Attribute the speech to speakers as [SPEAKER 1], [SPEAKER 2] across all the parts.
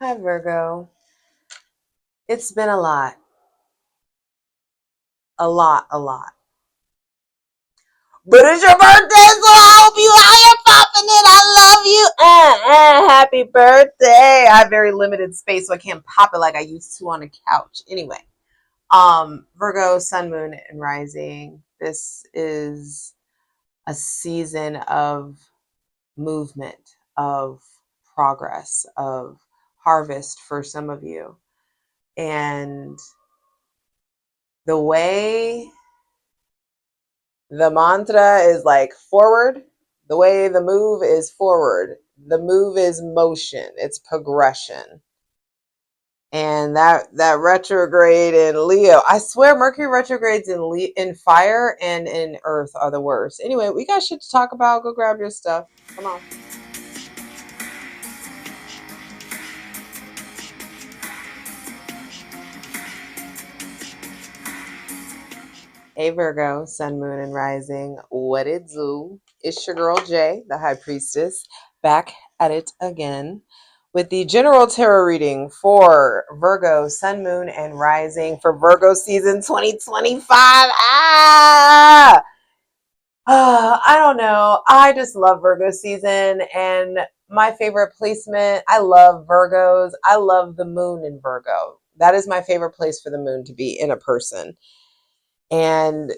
[SPEAKER 1] Hi, Virgo. It's been a lot. A lot, a lot. But it's your birthday, so I hope you out here popping it. I love you. Happy birthday. I have very limited space, so I can't pop it like I used to on a couch. Anyway, Virgo, Sun, Moon, and Rising. This is a season of movement, of progress, of harvest for some of you. And the way the mantra is like forward, the way the move is forward. The move is motion, it's progression. And that retrograde in Leo, I swear Mercury retrogrades in fire and in earth are the worst. Anyway, we got shit to talk about. Go grab your stuff. Come on. Hey Virgo, Sun, Moon, and Rising. What it do? It's your girl Jay, the High Priestess, back at it again with the general tarot reading for Virgo, Sun, Moon, and Rising for Virgo season 2025. I don't know. I just love Virgo season, and my favorite placement. I love Virgos. I love the moon in Virgo. That is my favorite place for the moon to be in a person. And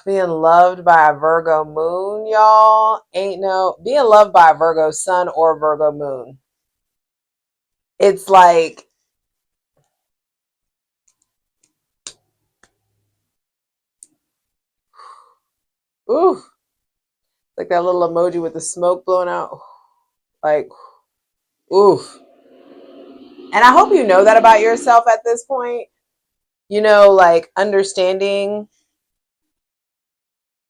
[SPEAKER 1] being loved by a Virgo moon, y'all, ain't no being loved by a Virgo sun or Virgo moon. It's like, ooh, like that little emoji with the smoke blowing out. Like, oof. And I hope you know that about yourself at this point. Like understanding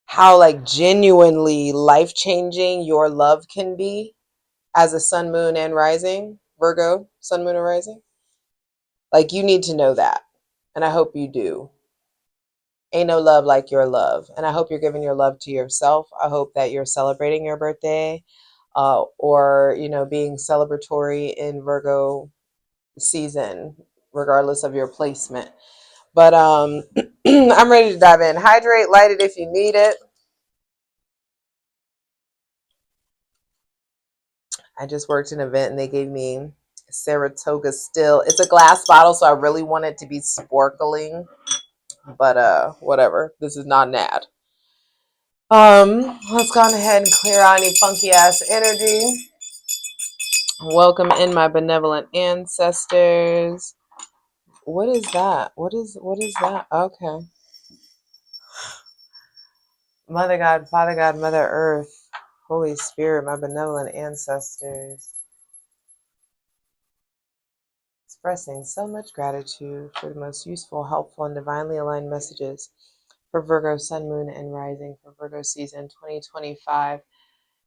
[SPEAKER 1] how like genuinely life-changing your love can be as a sun, moon, and rising, Virgo, sun, moon, and rising. Like you need to know that. And I hope you do. Ain't no love like your love. And I hope you're giving your love to yourself. I hope that you're celebrating your birthday or, being celebratory in Virgo season, regardless of your placement. But I'm ready to dive in. Hydrate, light it if you need it. I just worked an event and they gave me Saratoga still. It's a glass bottle, so I really want it to be sparkling. But whatever. This is not an ad. Let's go ahead and clear out any funky ass energy. Welcome in my benevolent ancestors. What is that? What is that? Okay. Mother God, Father God, Mother Earth, Holy Spirit, my benevolent ancestors. Expressing so much gratitude for the most useful, helpful, and divinely aligned messages for Virgo, Sun, Moon, and Rising for Virgo season 2025.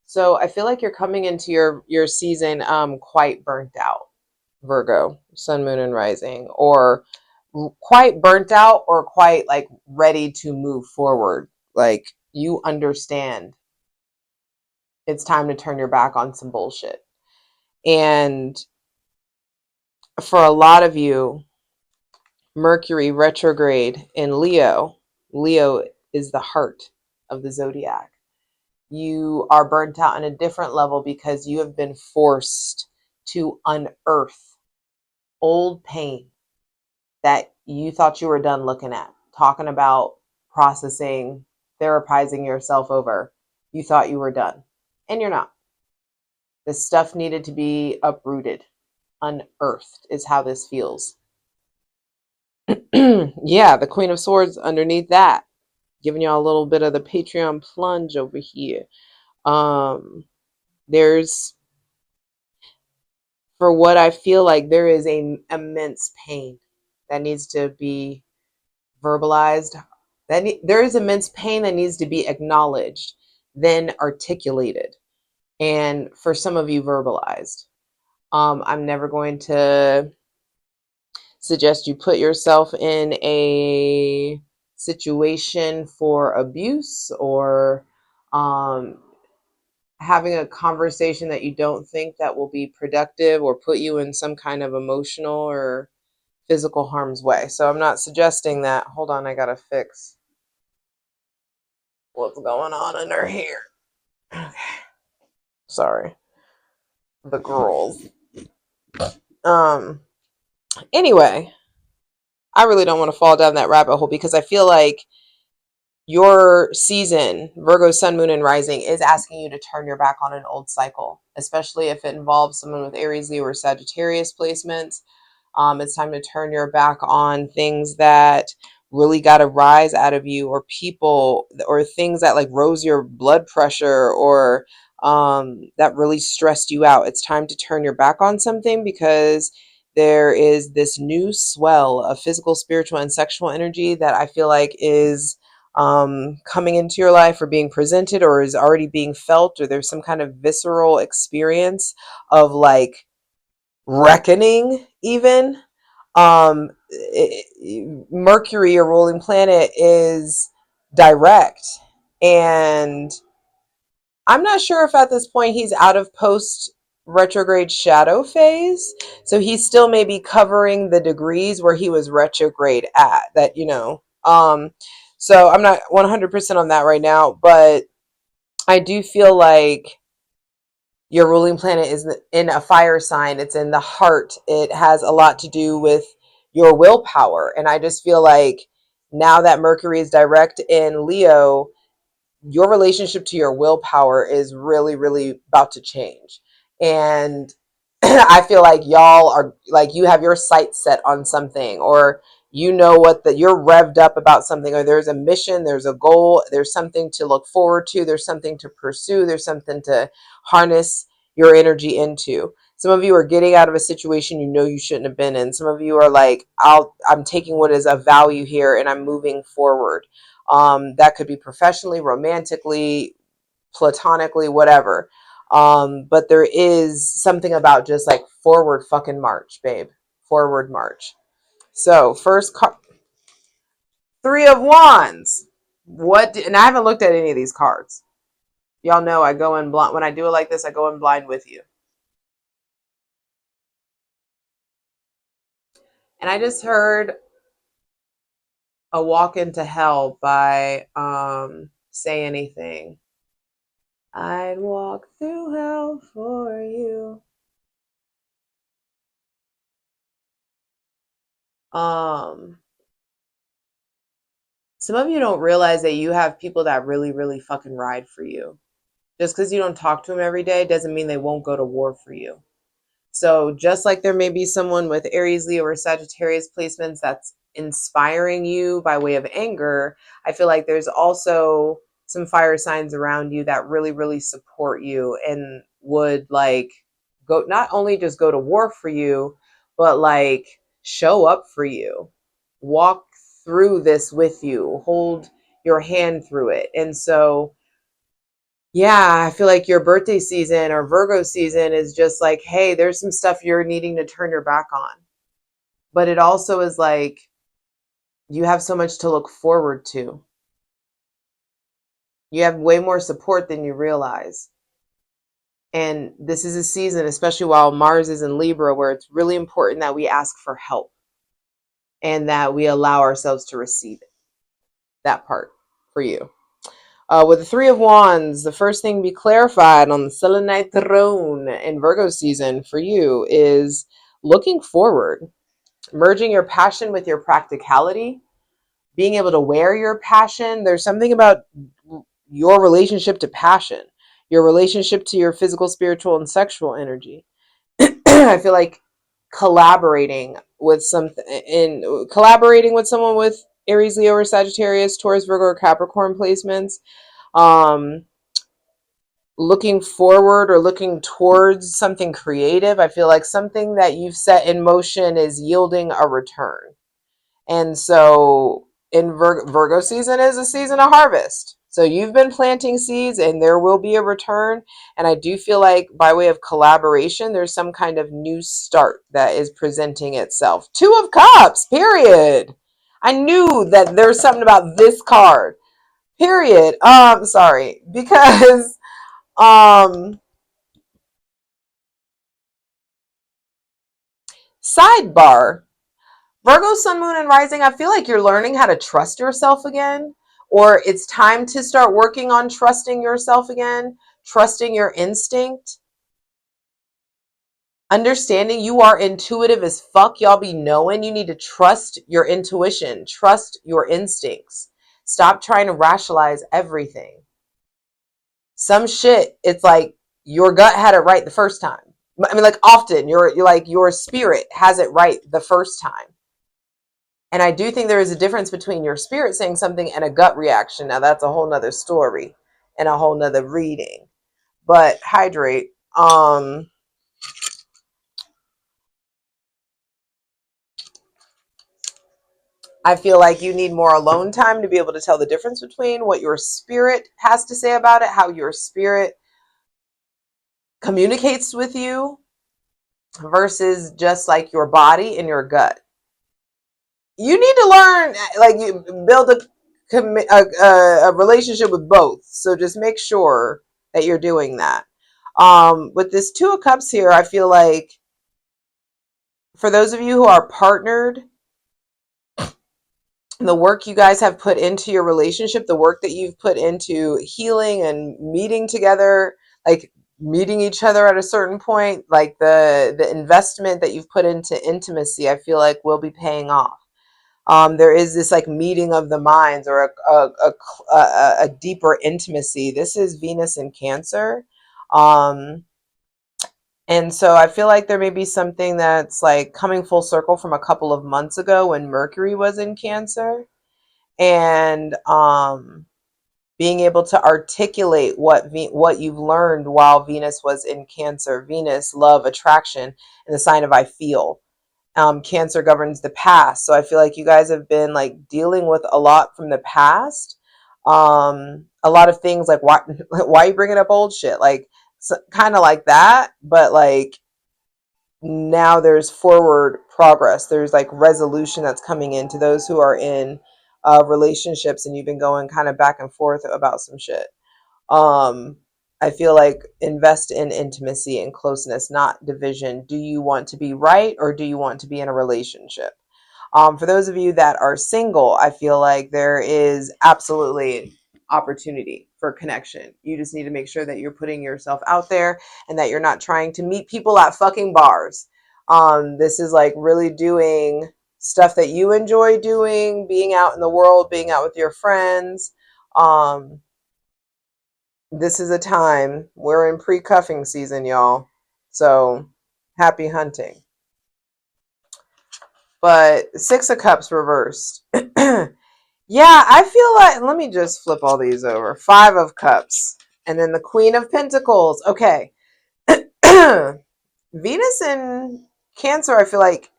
[SPEAKER 1] So I feel like you're coming into your season quite burnt out, Virgo, Sun, Moon, and Rising, or quite burnt out, or quite like ready to move forward. Like you understand it's time to turn your back on some bullshit. And for a lot of you, Mercury retrograde in Leo. Leo is the heart of the zodiac. You are burnt out on a different level because you have been forced to unearth old pain that you thought you were done looking at, talking about, processing, therapizing yourself over. You thought you were done, and you're not. This stuff needed to be uprooted, unearthed, is how this feels. Yeah, the Queen of Swords underneath that, giving y'all a little bit of the Patreon plunge over here. There's, for what I feel like, there is a immense pain that needs to be verbalized. There is immense pain that needs to be acknowledged, then articulated, and for some of you, verbalized. I'm never going to suggest you put yourself in a situation for abuse or having a conversation that you don't think that will be productive or put you in some kind of emotional or physical harm's way. So I'm not suggesting that. Hold on, I gotta fix what's going on in her hair. Okay, sorry, the girls. Um. Anyway, I really don't want to fall down that rabbit hole because I feel like your season, Virgo, Sun, Moon, and Rising, is asking you to turn your back on an old cycle, especially if it involves someone with Aries, Leo, or Sagittarius placements. It's time to turn your back on things that really got to rise out of you, or people, or things that like rose your blood pressure, or that really stressed you out. It's time to turn your back on something because there is this new swell of physical, spiritual, and sexual energy that I feel like is coming into your life or being presented or is already being felt, or there's some kind of visceral experience of like reckoning even. Mercury, your ruling planet, is direct, and I'm not sure if at this point he's out of post retrograde shadow phase, so he still may be covering the degrees where he was retrograde at, that, so I'm not 100% on that right now, but I do feel like your ruling planet is in a fire sign. It's in the heart. It has a lot to do with your willpower. And I just feel like now that Mercury is direct in Leo, your relationship to your willpower is really, really about to change. And I feel like y'all are like, you have your sights set on something, or you know what, that you're revved up about something, or there's a mission, there's a goal, there's something to look forward to, there's something to pursue, there's something to harness your energy into. Some of you are getting out of a situation you know you shouldn't have been in. Some of you are like, I'm taking what is of value here and I'm moving forward. That could be professionally, romantically, platonically, whatever. But there is something about just like forward fucking march, babe. Forward march. So first card, Three of Wands. And I haven't looked at any of these cards. Y'all know I go in blind. When I do it like this, I go in blind with you. And I just heard A Walk into Hell by Say Anything. I'd walk through hell for you. Um, some of you don't realize that you have people that really, really fucking ride for you. Just because you don't talk to them every day doesn't mean they won't go to war for you. So just like there may be someone with Aries, Leo, or Sagittarius placements that's inspiring you by way of anger, I feel like there's also some fire signs around you that really, really support you and would like go, not only just go to war for you, but like show up for you, walk through this with you, hold your hand through it. And so yeah, I feel like your birthday season or Virgo season is just like, hey, there's some stuff you're needing to turn your back on. But it also is like, you have so much to look forward to. You have way more support than you realize. And this is a season, especially while Mars is in Libra, where it's really important that we ask for help and that we allow ourselves to receive it. That part for you. With the Three of Wands, the first thing to be clarified on the Selenite throne in Virgo season for you is looking forward, merging your passion with your practicality, being able to wear your passion. There's something about your relationship to passion, your relationship to your physical, spiritual, and sexual energy. I feel like collaborating with someone with Aries, Leo, or Sagittarius, Taurus, Virgo, or Capricorn placements. Um, Looking forward or looking towards something creative. I feel like something that you've set in motion is yielding a return. And so in Virgo season is a season of harvest. So you've been planting seeds and there will be a return. And I do feel like by way of collaboration, there's some kind of new start that is presenting itself. Two of Cups, period. I knew that there's something about this card, period. Sorry, because Sidebar. Virgo, sun, moon, and rising, I feel like you're learning how to trust yourself again, or it's time to start working on trusting yourself again, trusting your instinct, understanding you are intuitive as fuck. Y'all be knowing you need to trust your intuition, trust your instincts. Stop trying to rationalize everything. Some shit, it's like your gut had it right the first time. I mean, like often you're like your spirit has it right the first time. And I do think there is a difference between your spirit saying something and a gut reaction. Now that's a whole nother story and a whole nother reading. But hydrate. I feel like you need more alone time to be able to tell the difference between what your spirit has to say about it, how your spirit communicates with you versus just like your body and your gut. You need to learn, like, you build a relationship with both. So just make sure that you're doing that. With this Two of Cups here, I feel like for those of you who are partnered, the work you guys have put into your relationship, the work that you've put into healing and meeting together, like meeting each other at a certain point, like the investment that you've put into intimacy, I feel like will be paying off. There is this like meeting of the minds or a deeper intimacy. This is Venus in Cancer. And so I feel like there may be something that's like coming full circle from a couple of months ago when Mercury was in Cancer, and being able to articulate what you've learned while Venus was in Cancer. Venus, love, attraction, and the sign of I feel. Cancer governs the past, so I feel like you guys have been like dealing with a lot from the past. A lot of things like why are you bringing up old shit, like so, kind of like that, but like now there's forward progress. There's like resolution that's coming into those who are in relationships and you've been going kind of back and forth about some shit. um I feel like invest in intimacy and closeness, not division. Do you want to be right or do you want to be in a relationship? For those of you that are single, I feel like there is absolutely opportunity for connection. You just need to make sure that you're putting yourself out there and that you're not trying to meet people at fucking bars. This is like really doing stuff that you enjoy doing, being out in the world, being out with your friends. Um, this is a time, we're in pre-cuffing season, y'all. So happy hunting. But Six of Cups reversed. Yeah, I feel like, let me just flip all these over. Five of Cups. And then the Queen of Pentacles. Okay. Venus in Cancer, I feel like,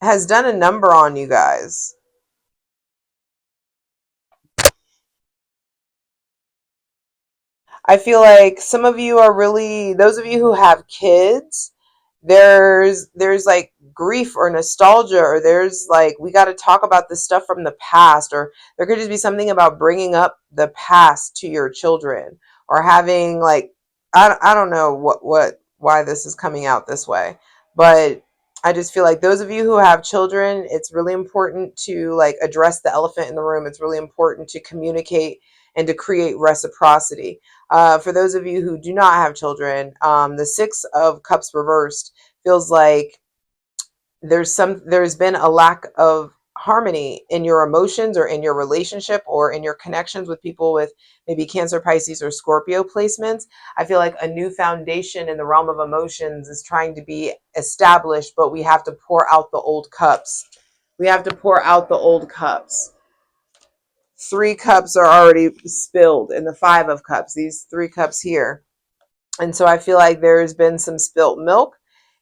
[SPEAKER 1] has done a number on you guys. I feel like some of you are really, those of you who have kids, there's like grief or nostalgia, or there's like, we got to talk about this stuff from the past, or there could just be something about bringing up the past to your children, or having like, I don't know why this is coming out this way, but I just feel like those of you who have children, it's really important to like address the elephant in the room. It's really important to communicate and to create reciprocity. For those of you who do not have children, the Six of Cups reversed feels like there's been a lack of harmony in your emotions or in your relationship or in your connections with people with maybe Cancer, Pisces, or Scorpio placements. I feel like a new foundation in the realm of emotions is trying to be established, but we have to pour out the old cups. We have to pour out the old cups. Three cups are already spilled in the Five of Cups, these three cups here. And so I feel like there's been some spilt milk,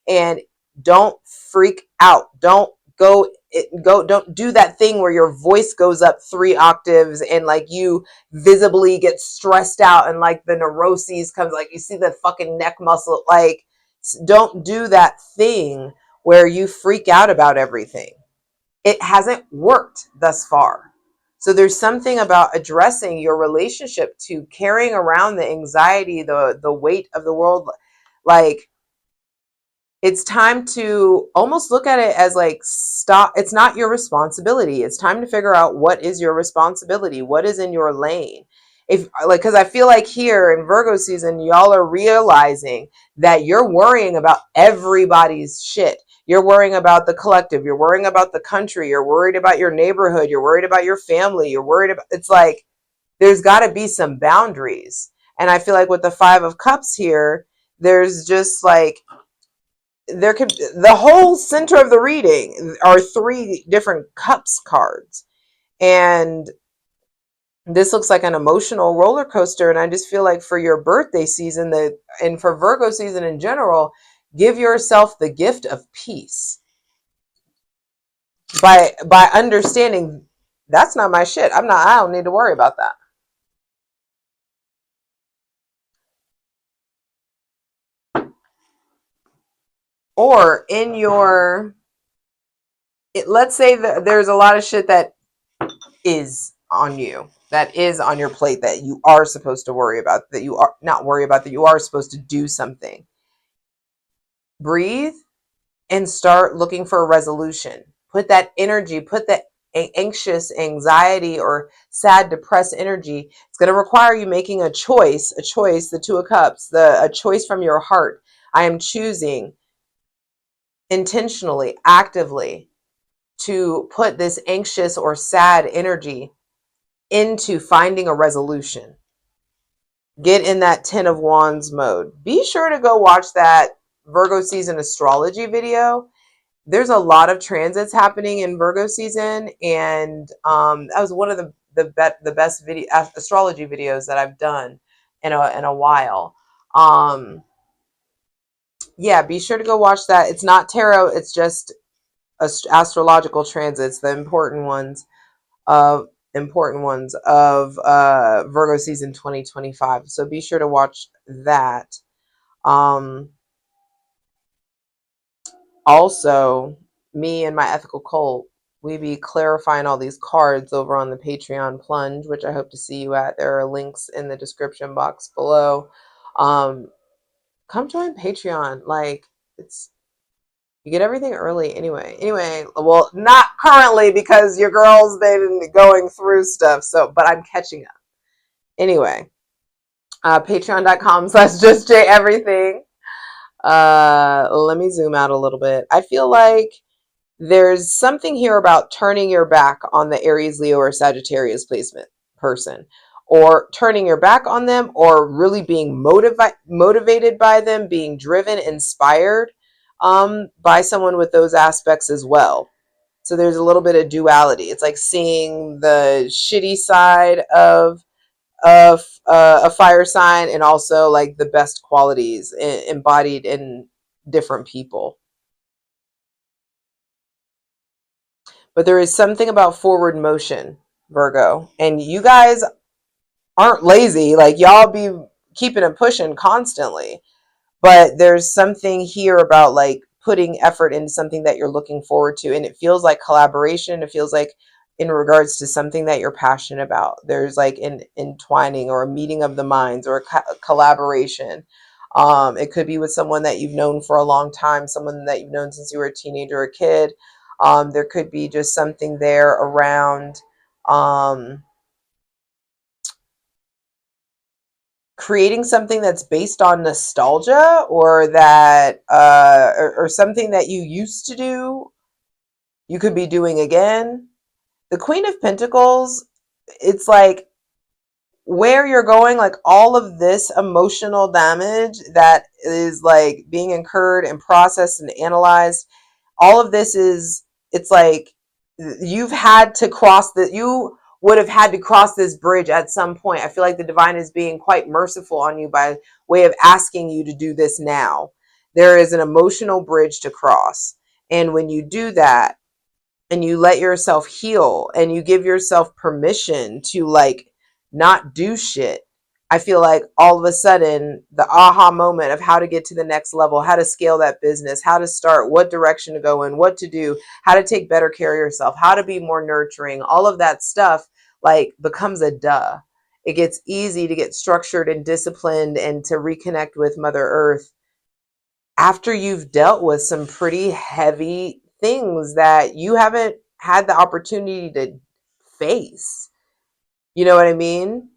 [SPEAKER 1] and don't freak out. Don't do that thing where your voice goes up 3 octaves and like you visibly get stressed out and like the neuroses comes, like you see the fucking neck muscle. Like, don't do that thing where you freak out about everything. It hasn't worked thus far. So there's something about addressing your relationship to carrying around the anxiety, the weight of the world. Like, it's time to almost look at it as like, stop. It's not your responsibility. It's time to figure out what is your responsibility, what is in your lane. If like, because I feel like here in Virgo season, y'all are realizing that you're worrying about everybody's shit. You're worrying about the collective. You're worrying about the country. You're worried about your neighborhood. You're worried about your family. You're worried about, it's like, there's got to be some boundaries. And I feel like with the Five of Cups here, there's just like, there could, the whole center of the reading are three different cups cards, and this looks like an emotional roller coaster. And I just feel like for your birthday season, that, and for Virgo season in general, give yourself the gift of peace by understanding that's not my shit. I don't need to worry about that. Or in your, let's say that there's a lot of shit that is on you, that is on your plate, that you are supposed to worry about, that you are not worry about, that you are supposed to do something. Breathe and start looking for a resolution. Put that energy, put that anxious, anxiety, or sad, depressed energy. It's going to require you making a choice, the Two of Cups, a choice from your heart. I am choosing intentionally, actively, to put this anxious or sad energy into finding a resolution. Get in that Ten of Wands mode. Be sure to go watch that Virgo season astrology video. There's a lot of transits happening in Virgo season, and that was one of the best video astrology videos that I've done in a while. Yeah, be sure to go watch that. It's not tarot; it's just astrological transits, the important ones of Virgo season 2025. So be sure to watch that. Um, Also, me and my ethical cult, we be clarifying all these cards over on the Patreon plunge, which I hope to see you at. There are links in the description box below. Um, Come join Patreon. Like, it's, you get everything early anyway. Anyway, well, not currently because your girl's been going through stuff. So, but I'm catching up. Anyway, patreon.com/JustJEverything. Let me zoom out a little bit. I feel like there's something here about turning your back on the Aries, Leo, or Sagittarius placement person, or turning your back on them, or really being motivated by them, being driven, inspired by someone with those aspects as well. So there's a little bit of duality. It's like seeing the shitty side of a fire sign, and also like the best qualities embodied in different people. But there is something about forward motion, Virgo. And you guys aren't lazy. Like, y'all be keeping it pushing constantly. But there's something here about like putting effort into something that you're looking forward to. And it feels like collaboration. It feels like in regards to something that you're passionate about. There's like an entwining or a meeting of the minds, or a collaboration. It could be with someone that you've known for a long time, someone that you've known since you were a teenager or a kid. There could be just something there around creating something that's based on nostalgia, or that or something that you used to do, you could be doing again. The Queen of Pentacles, it's like where you're going, like all of this emotional damage that is like being incurred and processed and analyzed, all of this is, it's like you've had to cross that, you would have had to cross this bridge at some point. I feel like the divine is being quite merciful on you by way of asking you to do this now. There is an emotional bridge to cross, and when you do that and you let yourself heal and you give yourself permission to like not do shit, I feel like all of a sudden the aha moment of how to get to the next level, how to scale that business, how to start, what direction to go in, what to do, how to take better care of yourself, how to be more nurturing, all of that stuff, like becomes a duh. It gets easy to get structured and disciplined and to reconnect with Mother Earth after you've dealt with some pretty heavy things that you haven't had the opportunity to face. You know what I mean?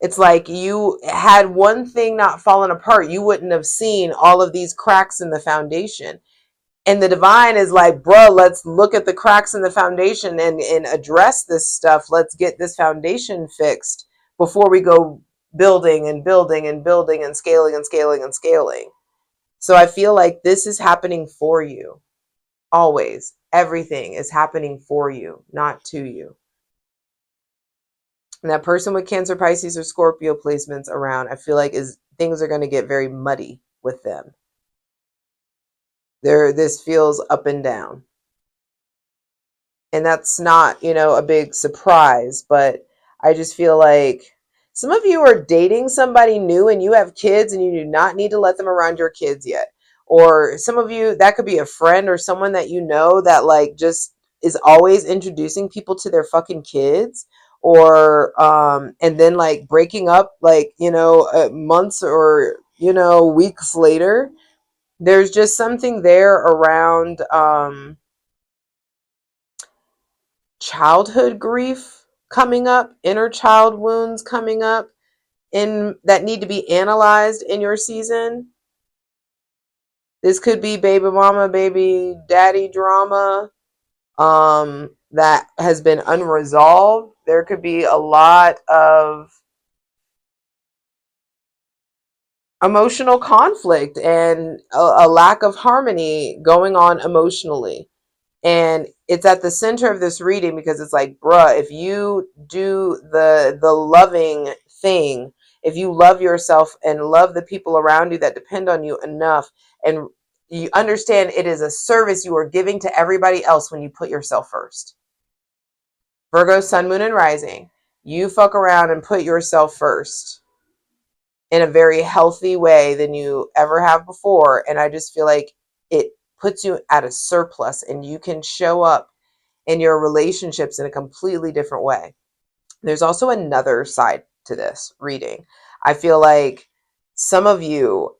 [SPEAKER 1] It's like you had one thing not fallen apart, you wouldn't have seen all of these cracks in the foundation. And the divine is like, bro, let's look at the cracks in the foundation and address this stuff. Let's get this foundation fixed before we go building and building and building and scaling and scaling and scaling. So I feel like this is happening for you. Always. Everything is happening for you, not to you. And that person with Cancer, Pisces, or Scorpio placements around, I feel like things are going to get very muddy with them. This feels up and down. And that's not, a big surprise, but I just feel like some of you are dating somebody new and you have kids and you do not need to let them around your kids yet. Or some of you, that could be a friend or someone that you know that like just is always introducing people to their fucking kids, or and then like breaking up like, months or, weeks later. There's just something there around childhood grief coming up, inner child wounds coming up in that need to be analyzed in your season. This could be baby mama, baby daddy drama that has been unresolved. There could be a lot of emotional conflict and a lack of harmony going on emotionally. And it's at the center of this reading because it's like, bruh, if you do the loving thing, if you love yourself and love the people around you that depend on you enough, and you understand it is a service you are giving to everybody else when you put yourself first. Virgo, sun, moon, and rising. You fuck around and put yourself first in a very healthy way than you ever have before. And I just feel like it puts you at a surplus and you can show up in your relationships in a completely different way. There's also another side to this reading. I feel like some of you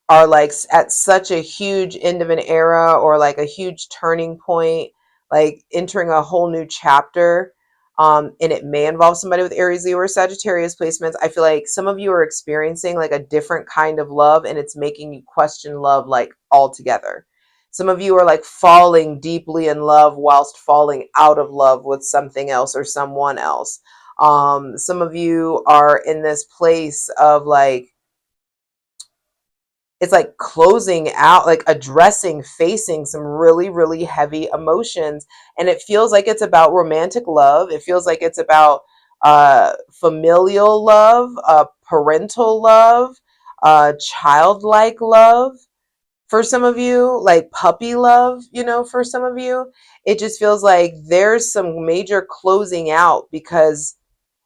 [SPEAKER 1] are like at such a huge end of an era or like a huge turning point, like entering a whole new chapter. And it may involve somebody with Aries, Leo, or Sagittarius placements. I feel like some of you are experiencing like a different kind of love and it's making you question love like altogether. Some of you are like falling deeply in love whilst falling out of love with something else or someone else. Some of you are in this place of like, it's like closing out, like addressing, facing some really, really heavy emotions. And it feels like it's about romantic love. It feels like it's about familial love, parental love, childlike love. For some of you, like puppy love, for some of you, it just feels like there's some major closing out because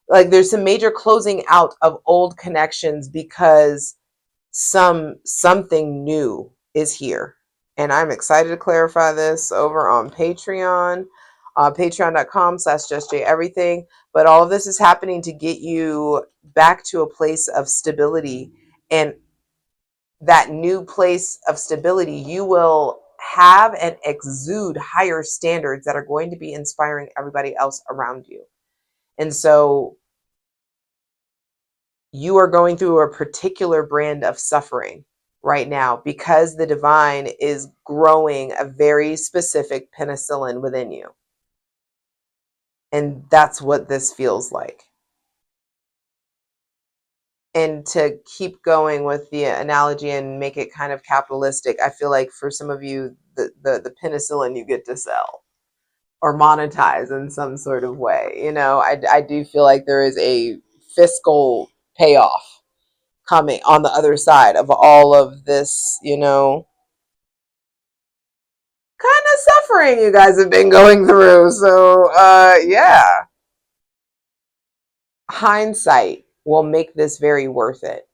[SPEAKER 1] like there's some major closing out of old connections because something new is here. And I'm excited to clarify this over on Patreon, patreon.com/JustJEverything. But all of this is happening to get you back to a place of stability. And that new place of stability, you will have and exude higher standards that are going to be inspiring everybody else around you. And so you are going through a particular brand of suffering right now because the divine is growing a very specific penicillin within you. And that's what this feels like. And to keep going with the analogy and make it kind of capitalistic, I feel like for some of you, the penicillin you get to sell or monetize in some sort of way. I do feel like there is a fiscal payoff coming on the other side of all of this, kind of suffering you guys have been going through. So, yeah, hindsight will make this very worth it,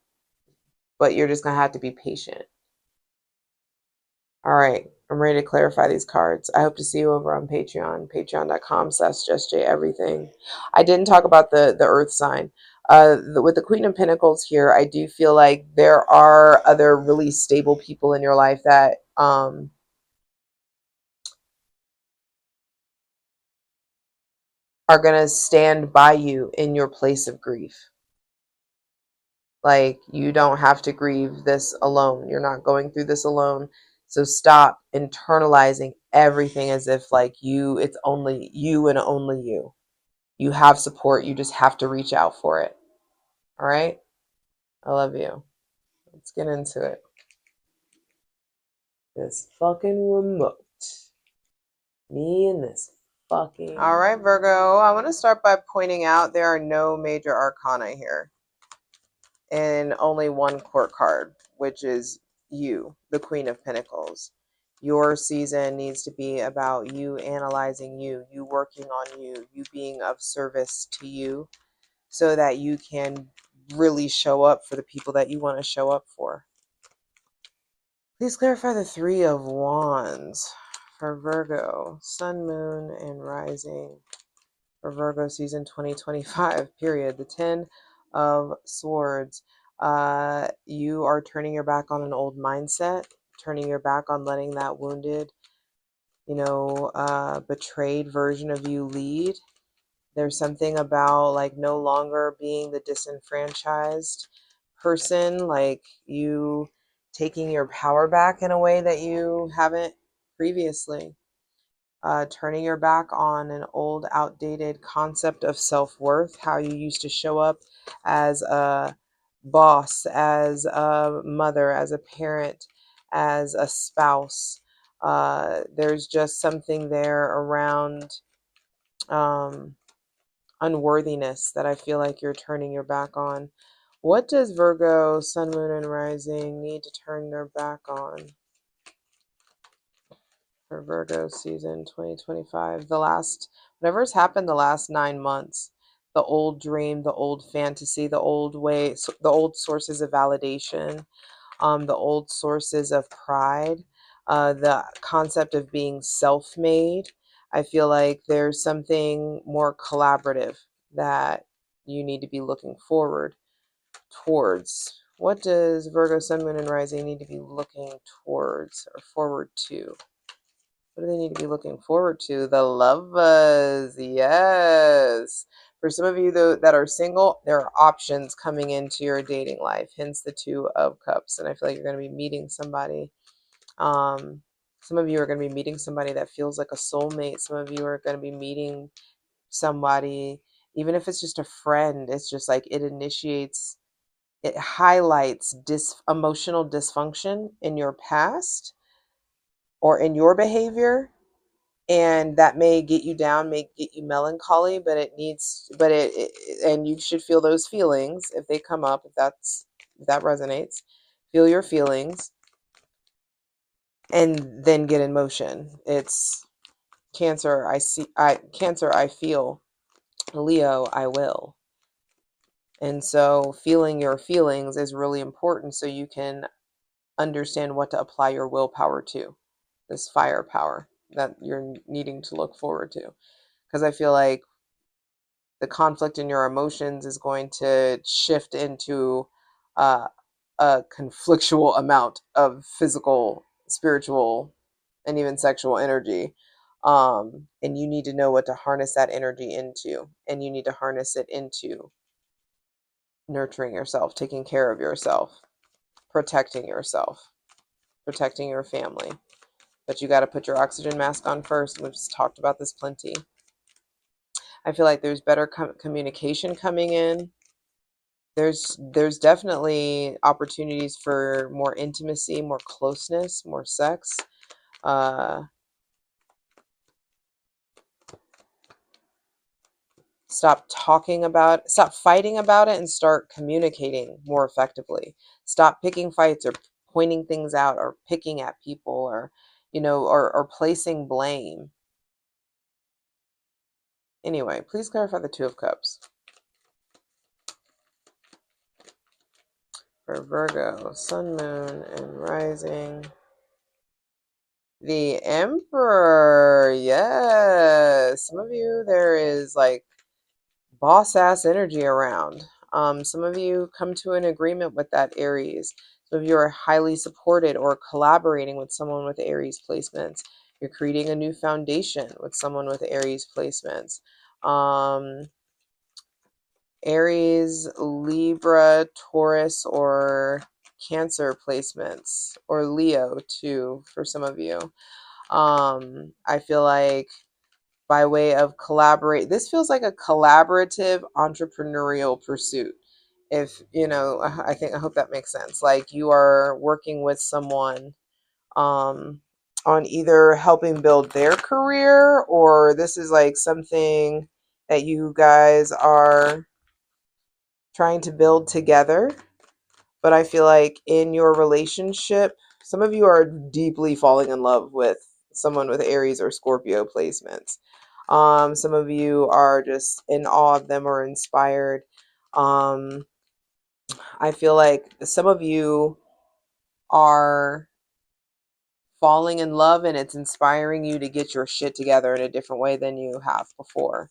[SPEAKER 1] but you're just going to have to be patient. All right. I'm ready to clarify these cards. I hope to see you over on Patreon, patreon.com/JustJEverything. I didn't talk about the earth sign. With the Queen of Pentacles here, I do feel like there are other really stable people in your life that are going to stand by you in your place of grief. Like, you don't have to grieve this alone. You're not going through this alone. So stop internalizing everything as if like it's only you and only you. You have support. You just have to reach out for it. All right? I love you. Let's get into it. This fucking remote. Me and this fucking... All right, Virgo. I want to start by pointing out there are no major arcana here. And only one court card, which is you, the Queen of Pentacles. Your season needs to be about you analyzing you working on you being of service to you so that you can really show up for the people that you want to show up for. Please clarify the Three of Wands for Virgo, Sun, Moon, and Rising. For Virgo season 2025, period. The Ten of Swords. You are turning your back on an old mindset, turning your back on letting that wounded, betrayed version of you lead. There's something about like no longer being the disenfranchised person, like you taking your power back in a way that you haven't previously. Turning your back on an old, outdated concept of self-worth, how you used to show up as a boss, as a mother, as a parent, as a spouse. There's just something there around unworthiness that I feel like you're turning your back on. What does Virgo, Sun, Moon, and Rising need to turn their back on? For Virgo season 2025, whatever's happened the last 9 months, the old dream, the old fantasy, the old way, the old sources of validation, the old sources of pride, the concept of being self-made. I feel like there's something more collaborative that you need to be looking forward towards. What does Virgo, Sun, Moon, and Rising need to be looking towards or forward to? What do they need to be looking forward to? The lovers, yes. For some of you though that are single, there are options coming into your dating life, hence the Two of Cups. And I feel like you're going to be meeting somebody. Some of you are going to be meeting somebody that feels like a soulmate. Some of you are going to be meeting somebody, even if it's just a friend. It's just like it highlights emotional dysfunction in your past or in your behavior, and that may get you down, may get you melancholy, but and you should feel those feelings if they come up, if that resonates. Feel your feelings and then get in motion. It's Cancer, Cancer, I feel. Leo, I will. And so feeling your feelings is really important so you can understand what to apply your willpower to, this firepower that you're needing to look forward to. Because I feel like the conflict in your emotions is going to shift into uh, a conflictual amount of physical, spiritual, and even sexual energy. And you need to know what to harness that energy into. And you need to harness it into nurturing yourself, taking care of yourself, protecting yourself, protecting your family. But you got to put your oxygen mask on first. We've just talked about this plenty. I feel like there's better communication coming in. There's definitely opportunities for more intimacy, more closeness, more sex. Stop fighting about it and start communicating more effectively. Stop picking fights or pointing things out or picking at people or, or placing blame. Anyway, please clarify the Two of Cups. For Virgo, Sun, Moon, and Rising. The Emperor. Yes. Some of you, there is like boss ass energy around. Some of you come to an agreement with that Aries. Some of you are highly supported or collaborating with someone with Aries placements. You're creating a new foundation with someone with Aries placements. Aries, Libra, Taurus, or Cancer placements, or Leo too, for some of you. I feel like by way of collaborate, this feels like a collaborative entrepreneurial pursuit. If you know, I hope that makes sense. Like you are working with someone um, on either helping build their career, or this is like something that you guys are trying to build together. But I feel like in your relationship, some of you are deeply falling in love with someone with Aries or Scorpio placements. Some of you are just in awe of them or inspired. Um, I feel like some of you are falling in love and it's inspiring you to get your shit together in a different way than you have before.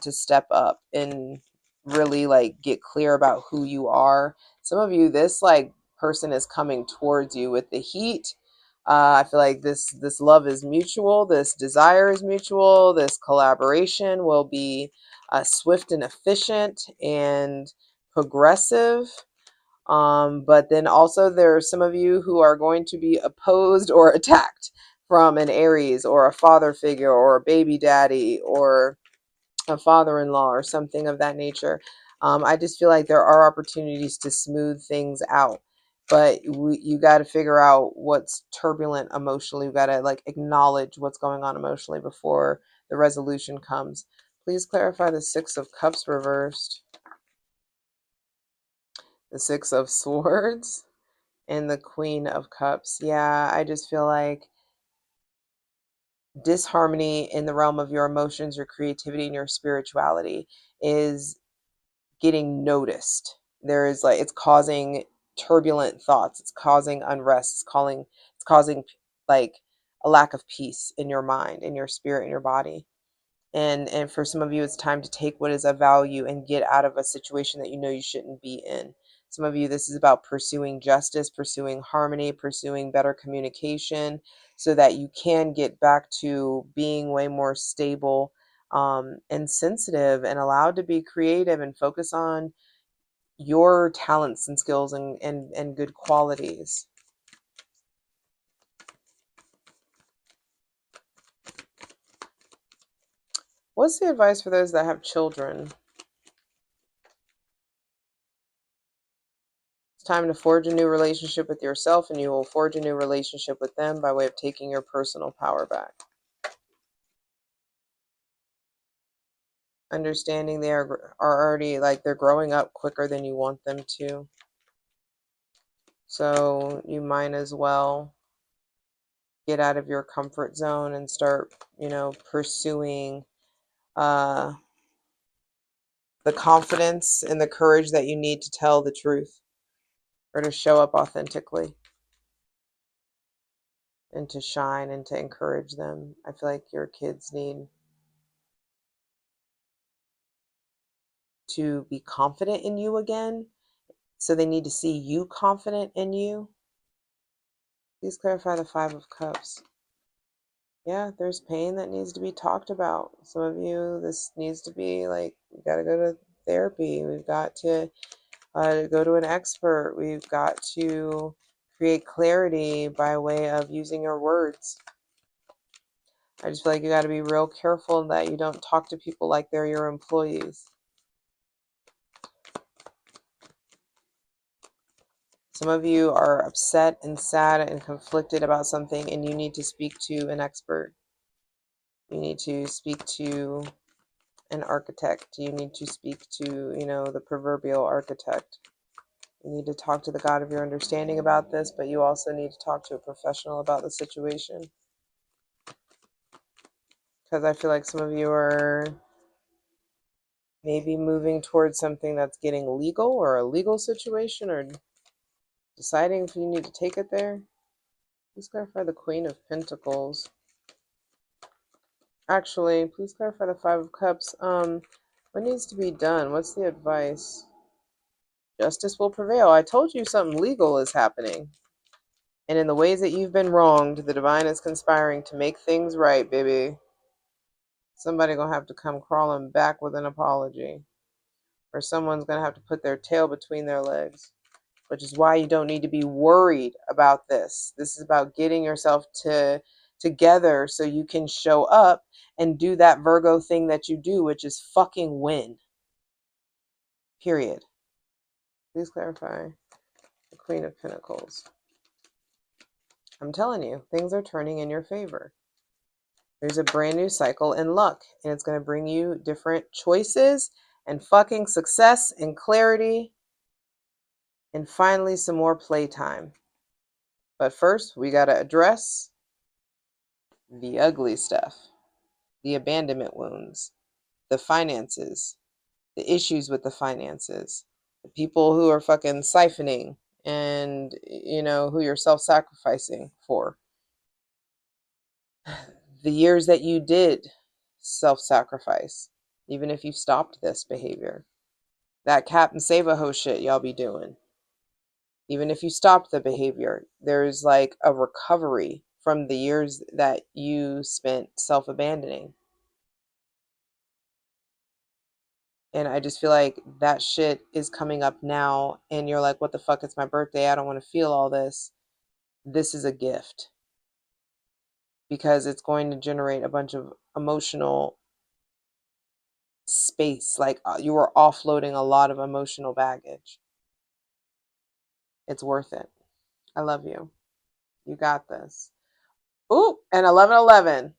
[SPEAKER 1] To step up and really like get clear about who you are. Some of you, this like person is coming towards you with the heat. I feel like this love is mutual, this desire is mutual, this collaboration will be swift and efficient and progressive. But then also there are some of you who are going to be opposed or attacked from an Aries or a father figure or a baby daddy or a father-in-law or something of that nature. I just feel like there are opportunities to smooth things out, but you got to figure out what's turbulent emotionally. You got to like acknowledge what's going on emotionally before the resolution comes. Please clarify the Six of Cups reversed, the Six of Swords, and the Queen of Cups. Yeah, I just feel like disharmony in the realm of your emotions, your creativity, and your spirituality is getting noticed. There is like it's causing turbulent thoughts, it's causing unrest, it's causing like a lack of peace in your mind, in your spirit, in your body. And for some of you, it's time to take what is of value and get out of a situation that you know you shouldn't be in. Some of you, this is about pursuing justice, pursuing harmony, pursuing better communication so that you can get back to being way more stable and sensitive and allowed to be creative and focus on your talents and skills and good qualities. What's the advice for those that have children? It's time to forge a new relationship with yourself, and you will forge a new relationship with them by way of taking your personal power back. Understanding they are already like they're growing up quicker than you want them to. So you might as well get out of your comfort zone and start, pursuing uh, the confidence and the courage that you need to tell the truth or to show up authentically and to shine and to encourage them. I feel like your kids need to be confident in you again. So they need to see you confident in you. Please clarify the Five of Cups. Yeah, there's pain that needs to be talked about. Some of you, this needs to be like, we got to go to therapy. We've got to go to an expert. We've got to create clarity by way of using your words. I just feel like you got to be real careful that you don't talk to people like they're your employees. Some of you are upset and sad and conflicted about something, and you need to speak to an expert. You need to speak to an architect. You need to speak to, the proverbial architect. You need to talk to the God of your understanding about this, but you also need to talk to a professional about the situation. Because I feel like some of you are maybe moving towards something that's getting legal or a legal situation or deciding if you need to take it there. Please clarify the Queen of Pentacles. Actually, please clarify the Five of Cups. What needs to be done? What's the advice? Justice will prevail. I told you something legal is happening. And in the ways that you've been wronged, the divine is conspiring to make things right, baby. Somebody gonna have to come crawling back with an apology. Or someone's gonna have to put their tail between their legs. Which is why you don't need to be worried about this. This is about getting yourself together so you can show up and do that Virgo thing that you do, which is fucking win. Period. Please clarify the Queen of Pentacles. I'm telling you, things are turning in your favor. There's a brand new cycle in luck, and it's going to bring you different choices and fucking success and clarity and finally some more playtime. But first, we got to address the ugly stuff, the abandonment wounds, the finances, the issues with the finances, the people who are fucking siphoning and, who you're self-sacrificing for. The years that you did self-sacrifice, even if you stopped this behavior. That Captain Save-A-Ho shit y'all be doing. Even if you stopped the behavior, there's like a recovery from the years that you spent self-abandoning. And I just feel like that shit is coming up now, and you're like, what the fuck? It's my birthday. I don't want to feel all this. This is a gift because it's going to generate a bunch of emotional space. Like you are offloading a lot of emotional baggage. It's worth it. I love you. You got this. Ooh, and 1111.